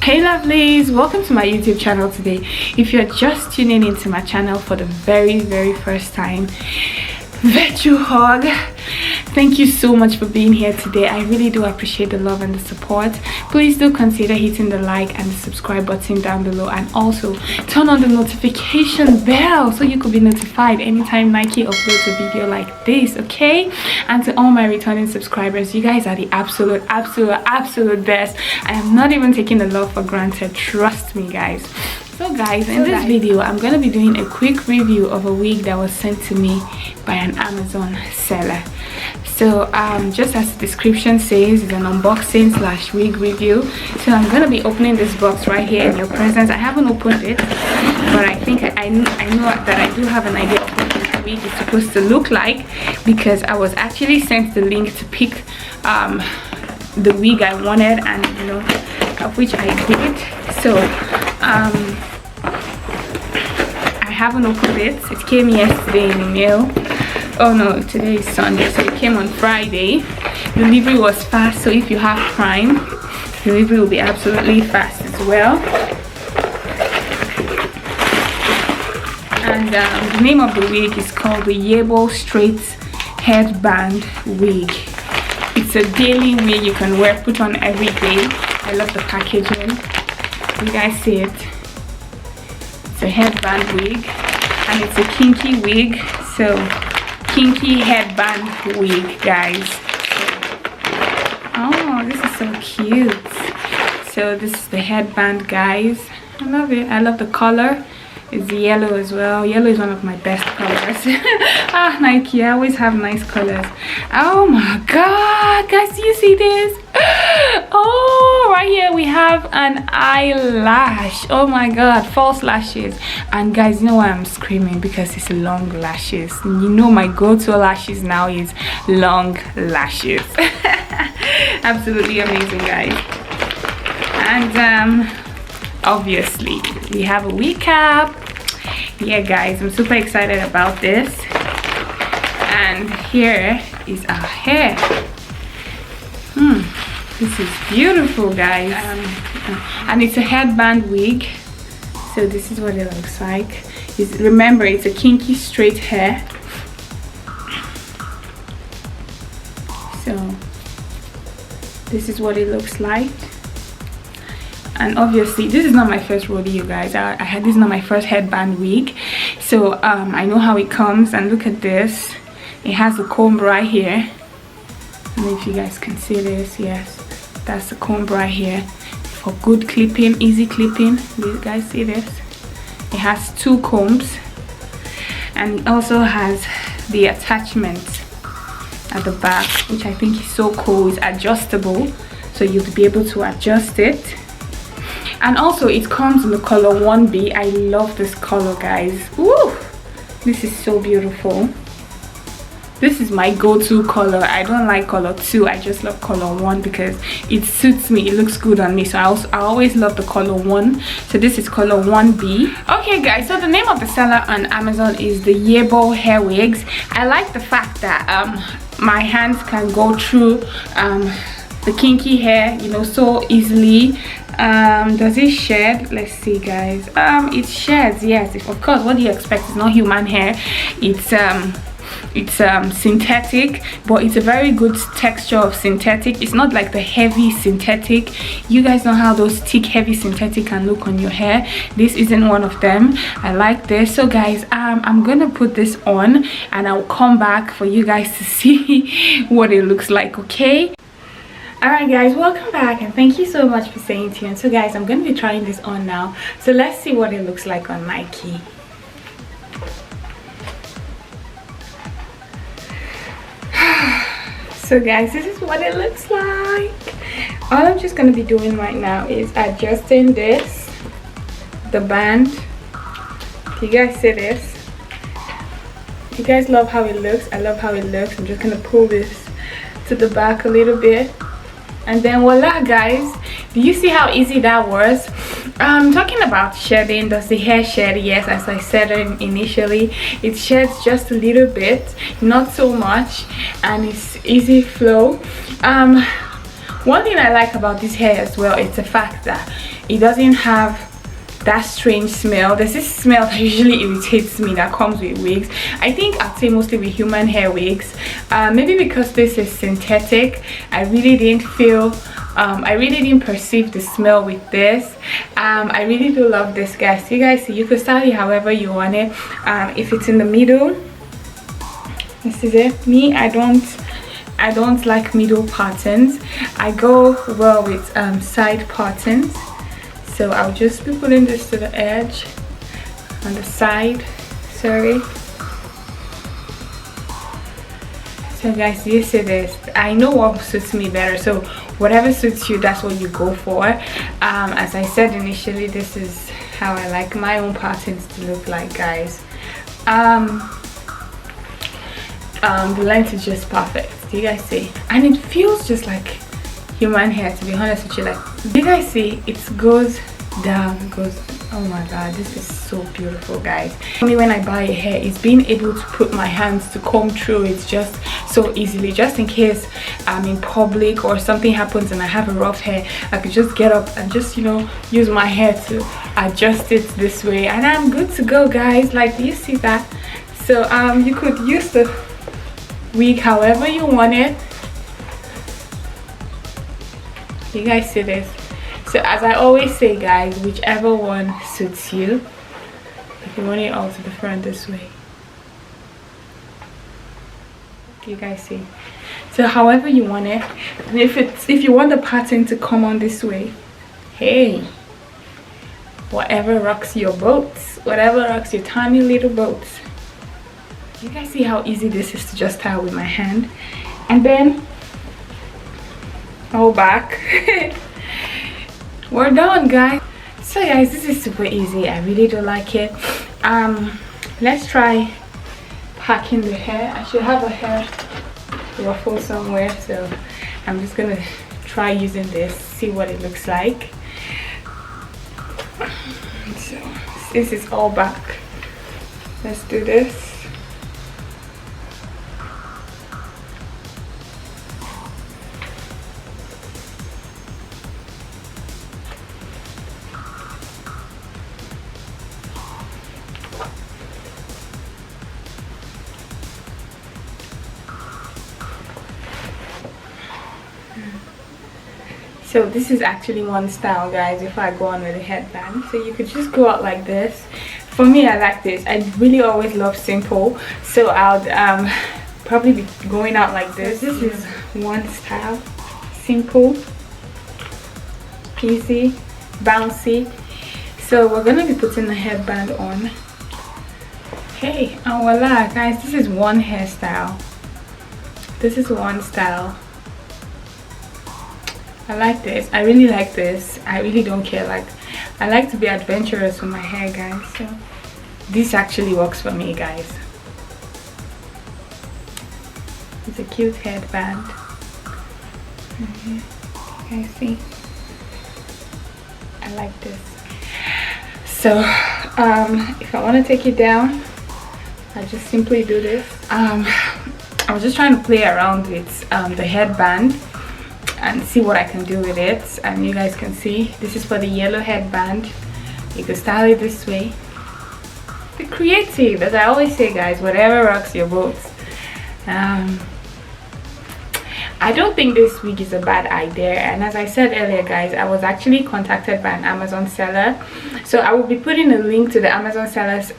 Hey lovelies, welcome to my YouTube channel today. If you're just tuning into my channel for the very first time, virtual hug. Thank you so much for being here today. I really do appreciate the love and the support. Please do consider hitting the like and the subscribe button down below, and also turn on the notification bell so you could be notified anytime Nike uploads a video like this, okay? And to all my returning subscribers, you guys are the absolute best. I am not even taking the love for granted, trust me guys. So guys, in this video I'm going to be doing a quick review of a wig that was sent to me by an Amazon seller. So just as the description says, it's an unboxing / wig review. So I'm going to be opening this box right here in your presence. I haven't opened it, but I think I know that I do have an idea of what this wig is supposed to look like, because I was actually sent the link to pick the wig I wanted, and you know, of which I did. So I haven't opened it. It came yesterday in the mail. Oh no, today is Sunday, so it came on Friday. Delivery was fast, so if you have Prime, delivery will be absolutely fast as well. And the name of the wig is called the Yebo Straight Headband Wig. It's a daily wig you can wear, put on every day. I love the packaging. You guys see it? It's a headband wig, and it's a kinky wig. So kinky headband wig, guys. Oh, this is so cute. So this is the headband, guys. I love it. I love the color. It's yellow as well. Yellow is one of my best colors. Ah, Nike, I always have nice colors. Oh my god, guys, do you see this? Oh, right here we have an eyelash. Oh my god, false lashes. And guys, you know why I'm screaming? Because it's long lashes. You know my go-to lashes now is long lashes. Absolutely amazing, guys. And obviously we have a wig cap. Yeah guys, I'm super excited about this. And here is our hair. This is beautiful, guys. And it's a headband wig, so this is what it looks like. Remember, it's a kinky straight hair. So this is what it looks like. And obviously this is not my first rodeo, guys. This is not my first headband wig, so I know how it comes. And look at this, it has a comb right here. I don't know if you guys can see this. Yes, that's the comb right here for good clipping, easy clipping. Do you guys see this? It has two combs, and it also has the attachment at the back, which I think is so cool. It's adjustable, so you'll be able to adjust it. And also it comes in the color 1B. I love this color, guys. Woo! This is so beautiful. This is my go-to color. I don't like color 2. I just love color 1 because it suits me. It looks good on me. So I always love the color 1. So this is color 1B. Okay guys, so the name of the seller on Amazon is the Yebo Hair Wigs. I like the fact that my hands can go through the kinky hair, you know, so easily. Does it shed? Let's see, guys. It sheds, yes, of course. What do you expect? It's not human hair. It's synthetic, but it's a very good texture of synthetic. It's not like the heavy synthetic. You guys know how those thick heavy synthetic can look on your hair. This isn't one of them. I like this. So guys, I'm gonna put this on and I'll come back for you guys to see what it looks like, okay? Alright guys, welcome back, and thank you so much for staying tuned. So guys, I'm going to be trying this on now. So let's see what it looks like on Nike. So guys, this is what it looks like. All I'm just going to be doing right now is adjusting this, the band. Do you guys see this? You guys love how it looks? I love how it looks. I'm just going to pull this to the back a little bit. And then voila, guys. Do you see how easy that was? Talking about shedding, does the hair shed? Yes, as I said initially, it sheds just a little bit, not so much, and it's easy flow. One thing I like about this hair as well is the fact that it doesn't have that strange smell. There's this smell that usually irritates me that comes with wigs. I think I'd say mostly with human hair wigs. Maybe because this is synthetic, I really didn't perceive the smell with this. I really do love this, guys. You guys see, you could style it however you want it. If it's in the middle, this is it. Me, I don't like middle patterns. I go well with side patterns. So I'll just be putting this to the edge on the side. Sorry. So guys, you see this, I know what suits me better, so whatever suits you, that's what you go for. As I said initially, this is how I like my own patterns to look like, guys. The length is just perfect. Do you guys see? And it feels just like human hair, to be honest with you. Like, do you guys see? It goes down, it goes, oh my god, this is so beautiful, guys. For me, when I buy a hair, it's being able to put my hands to comb through it just so easily, just in case I'm in public or something happens and I have a rough hair. I could just get up and just, you know, use my hair to adjust it this way, and I'm good to go, guys. Like, do you see that? So you could use the wig however you want it. You guys see this? So as I always say, guys, whichever one suits you. If you want it all to the front this way, you guys see? So however you want it. And if you want the pattern to come on this way, hey, whatever rocks your boats, whatever rocks your tiny little boats. You guys see how easy this is to just style with my hand, and then all back. We're done, guys. So guys, this is super easy. I really do like it. Let's try packing the hair. I should have a hair ruffle somewhere, so I'm just gonna try using this, see what it looks like. So this is all back. Let's do this. So this is actually one style, guys, if I go on with a headband. So you could just go out like this. For me, I like this. I really always love simple, so I'll probably be going out like this. This is one style. Simple, easy, bouncy. So we're gonna be putting the headband on. Okay, and voila, guys, this is one hairstyle. This is one style. I like this. I really like this. I really don't care. Like, I like to be adventurous with my hair, guys. So this actually works for me, guys. It's a cute headband. You guys see? I like this. So if I want to take it down, I just simply do this. I was just trying to play around with the headband and see what I can do with it, and you guys can see this is for the yellow headband. You can style it this way. Be creative, as I always say, guys. Whatever rocks your boat. I don't think this wig is a bad idea, and as I said earlier, guys, I was actually contacted by an Amazon seller, so I will be putting a link to the Amazon seller's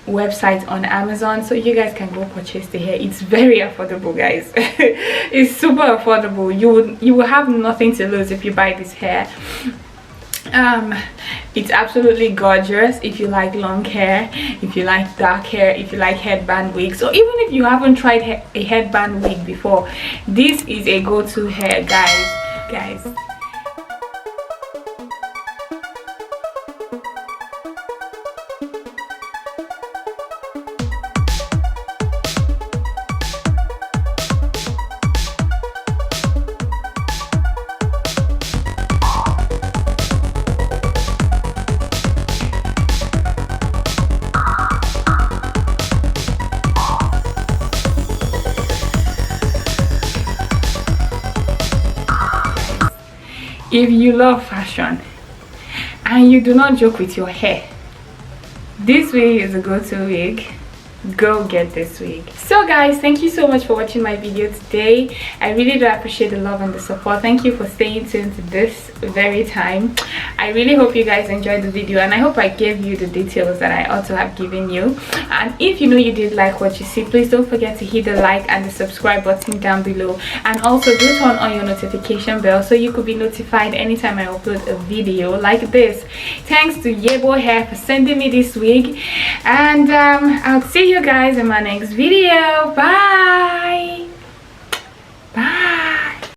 website on Amazon, so you guys can go purchase the hair. It's very affordable, guys. It's super affordable. You will have nothing to lose if you buy this hair. It's absolutely gorgeous if you like long hair, if you like dark hair, if you like headband wigs, or even if you haven't tried a headband wig before, this is a go-to hair, guys. if you love fashion and you do not joke with your hair, this wig is a go-to wig. Go get this wig. So guys, thank you so much for watching my video today. I really do appreciate the love and the support. Thank you for staying tuned to this very time. I really hope you guys enjoyed the video, and I hope I gave you the details that I ought to have given you. And if you know you did like what you see, please don't forget to hit the like and the subscribe button down below, and also do turn on your notification bell so you could be notified anytime I upload a video like this. Thanks to Yebo Hair for sending me this wig, and I'll see you guys in my next video. Bye.